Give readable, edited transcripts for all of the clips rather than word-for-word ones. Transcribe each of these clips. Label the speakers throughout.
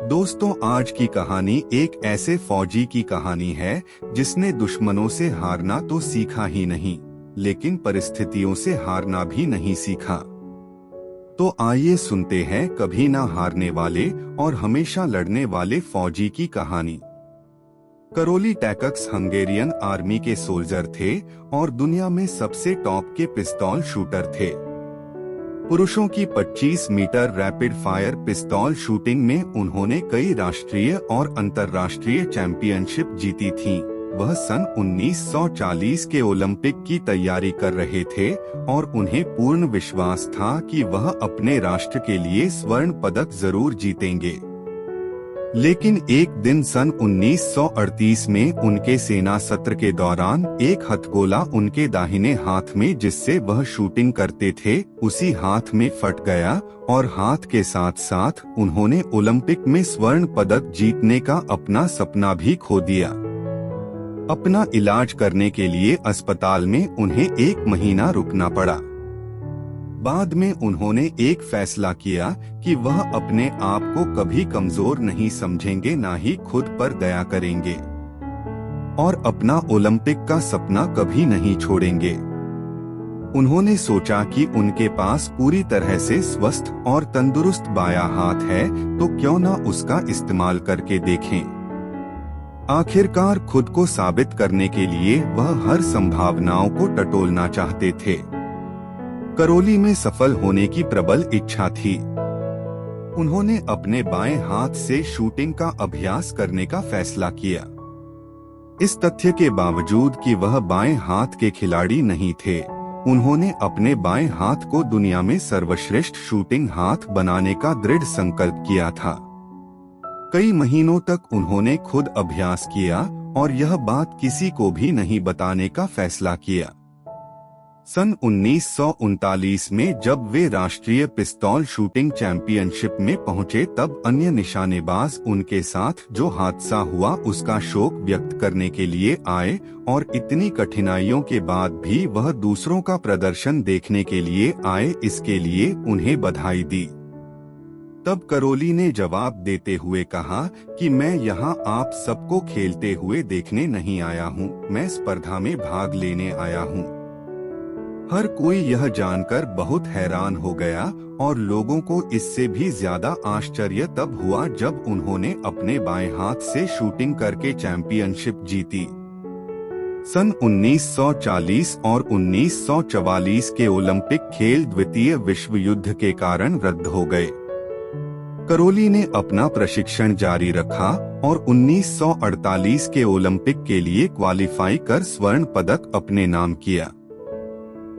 Speaker 1: दोस्तों, आज की कहानी एक ऐसे फौजी की कहानी है जिसने दुश्मनों से हारना तो सीखा ही नहीं, लेकिन परिस्थितियों से हारना भी नहीं सीखा। तो आइए सुनते हैं कभी ना हारने वाले और हमेशा लड़ने वाले फौजी की कहानी। करोली टैकक्स हंगेरियन आर्मी के सोल्जर थे और दुनिया में सबसे टॉप के पिस्तौल शूटर थे। पुरुषों की 25 मीटर रैपिड फायर पिस्तौल शूटिंग में उन्होंने कई राष्ट्रीय और अंतर्राष्ट्रीय चैंपियनशिप जीती थीं। वह सन 1940 के ओलंपिक की तैयारी कर रहे थे और उन्हें पूर्ण विश्वास था कि वह अपने राष्ट्र के लिए स्वर्ण पदक जरूर जीतेंगे। लेकिन एक दिन सन 1938 में उनके सेना सत्र के दौरान एक हथगोला उनके दाहिने हाथ में जिससे वह शूटिंग करते थे उसी हाथ में फट गया और हाथ के साथ साथ उन्होंने ओलंपिक में स्वर्ण पदक जीतने का अपना सपना भी खो दिया। अपना इलाज करने के लिए अस्पताल में उन्हें 1 महीना रुकना पड़ा। बाद में उन्होंने एक फैसला किया कि वह अपने आप को कभी कमजोर नहीं समझेंगे, ना ही खुद पर दया करेंगे और अपना ओलंपिक का सपना कभी नहीं छोड़ेंगे। उन्होंने सोचा कि उनके पास पूरी तरह से स्वस्थ और तंदुरुस्त बायां हाथ है, तो क्यों न उसका इस्तेमाल करके देखें। आखिरकार खुद को साबित करने के लिए वह हर संभावनाओं को टटोलना चाहते थे। करोली में सफल होने की प्रबल इच्छा थी। उन्होंने अपने बाएं हाथ से शूटिंग का अभ्यास करने का फैसला किया। इस तथ्य के बावजूद कि वह बाएं हाथ के खिलाड़ी नहीं थे, उन्होंने अपने बाएं हाथ को दुनिया में सर्वश्रेष्ठ शूटिंग हाथ बनाने का दृढ़ संकल्प किया था। कई महीनों तक उन्होंने खुद अभ्यास किया और यह बात किसी को भी नहीं बताने का फैसला किया। सन 1939 में जब वे राष्ट्रीय पिस्तौल शूटिंग चैंपियनशिप में पहुंचे, तब अन्य निशानेबाज उनके साथ जो हादसा हुआ उसका शोक व्यक्त करने के लिए आए और इतनी कठिनाइयों के बाद भी वह दूसरों का प्रदर्शन देखने के लिए आए, इसके लिए उन्हें बधाई दी। तब करोली ने जवाब देते हुए कहा कि मैं यहाँ आप सबको खेलते हुए देखने नहीं आया हूँ, मैं स्पर्धा में भाग लेने आया हूँ। हर कोई यह जानकर बहुत हैरान हो गया और लोगों को इससे भी ज्यादा आश्चर्य तब हुआ जब उन्होंने अपने बाएं हाथ से शूटिंग करके चैंपियनशिप जीती। सन 1940 और 1944 के ओलंपिक खेल द्वितीय विश्व युद्ध के कारण रद्द हो गए। करोली ने अपना प्रशिक्षण जारी रखा और 1948 के ओलंपिक के लिए क्वालिफाई कर स्वर्ण पदक अपने नाम किया।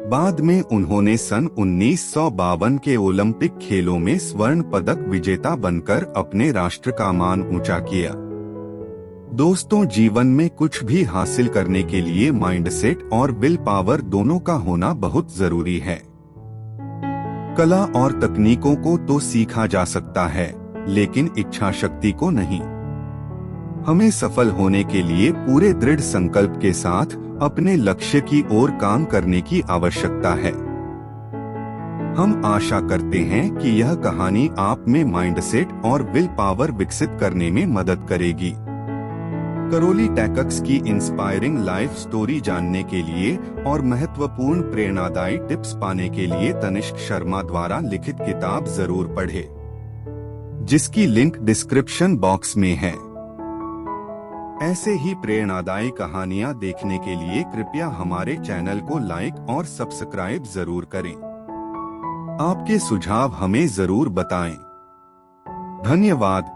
Speaker 1: बाद में उन्होंने सन 1952 के ओलंपिक खेलों में स्वर्ण पदक विजेता बनकर अपने राष्ट्र का मान ऊंचा किया। दोस्तों, जीवन में कुछ भी हासिल करने के लिए माइंडसेट और विल पावर दोनों का होना बहुत जरूरी है। कला और तकनीकों को तो सीखा जा सकता है, लेकिन इच्छा शक्ति को नहीं। हमें सफल होने के लिए पूरे दृढ़ संकल्प के साथ अपने लक्ष्य की ओर काम करने की आवश्यकता है। हम आशा करते हैं कि यह कहानी आप में माइंडसेट और विल पावर विकसित करने में मदद करेगी। करोली टैकक्स की इंस्पायरिंग लाइफ स्टोरी जानने के लिए और महत्वपूर्ण प्रेरणादायी टिप्स पाने के लिए तनिष्क शर्मा द्वारा लिखित किताब जरूर पढ़ें, जिसकी लिंक डिस्क्रिप्शन बॉक्स में है। ऐसे ही प्रेरणादायी कहानियाँ देखने के लिए कृपया हमारे चैनल को लाइक और सब्सक्राइब जरूर करें। आपके सुझाव हमें जरूर बताएं। धन्यवाद।